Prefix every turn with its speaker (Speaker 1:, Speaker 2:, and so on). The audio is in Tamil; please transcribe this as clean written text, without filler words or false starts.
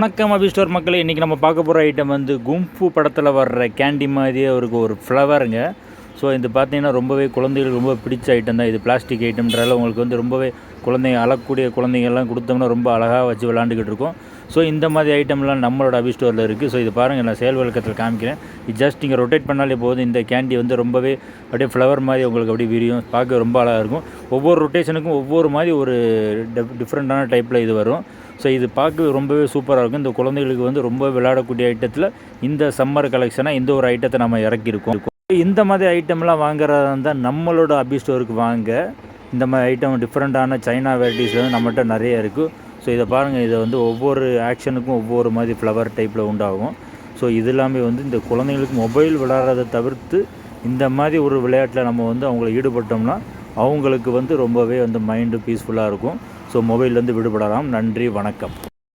Speaker 1: வணக்கம் அபி ஸ்டோர் மக்களே. இன்றைக்கி நம்ம பார்க்க போகிற ஐட்டம் வந்து கும்ஃபு படத்தில் வர்ற கேண்டி மாதிரியே ஒரு ஃப்ளவருங்க. ஸோ இது பார்த்தீங்கன்னா ரொம்பவே குழந்தைகளுக்கு ரொம்ப பிடிச்ச ஐட்டம் தான். இது பிளாஸ்டிக் ஐட்டம்ன்றால உங்களுக்கு வந்து ரொம்பவே குழந்தைங்க அழக்கூடிய குழந்தைங்கள்லாம் கொடுத்தோம்னா ரொம்ப அழகாக வச்சு விளாண்டுக்கிட்டு இருக்கோம். ஸோ இந்த மாதிரி ஐட்டம்லாம் நம்மளோட அபி ஸ்டோரில் இருக்குது. ஸோ இது பாருங்கள், நான் செயல் விளக்கத்தில் காமிக்கிறேன். இது ஜஸ்ட் நீங்கள் ரொட்டேட் பண்ணாலே போதும். இந்த கேண்டி வந்து ரொம்பவே அப்படியே ஃப்ளவர் மாதிரி உங்களுக்கு அப்படியே விரியும். பார்க்க ரொம்ப அழகாக இருக்கும். ஒவ்வொரு ரொட்டேஷனுக்கும் ஒவ்வொரு மாதிரி ஒரு டிஃப்ரெண்ட்டான டைப்பில் இது வரும். ஸோ இது பார்க்க ரொம்பவே சூப்பராக இருக்கும். இந்த குழந்தைகளுக்கு வந்து ரொம்ப விளையாடக்கூடிய ஐட்டத்தில் இந்த சம்மர் கலெக்ஷனாக இந்த ஒரு ஐட்டத்தை நம்ம இறக்கியிருக்கோம். இந்த மாதிரி ஐட்டம்லாம் வாங்குறதா இருந்தால் நம்மளோட அபி ஸ்டோருக்கு வாங்க. இந்த மாதிரி ஐட்டம் டிஃப்ரெண்ட்டான சைனா வெரைட்டிஸ் வந்து நம்மகிட்ட நிறைய இருக்குது. ஸோ இதை பாருங்கள், இதை வந்து ஒவ்வொரு ஆக்ஷனுக்கும் ஒவ்வொரு மாதிரி ஃப்ளவர் டைப்பில் உண்டாகும். ஸோ இது எல்லாமே வந்து இந்த குழந்தைங்களுக்கு மொபைல் விளையாடுறதை தவிர்த்து இந்த மாதிரி ஒரு விளையாட்டில் நம்ம வந்து அவங்கள ஈடுபட்டோம்னா அவங்களுக்கு வந்து ரொம்பவே வந்து மைண்டு பீஸ்ஃபுல்லாக இருக்கும். ஸோ மொபைல்லேருந்து விடுபடலாம். நன்றி, வணக்கம்.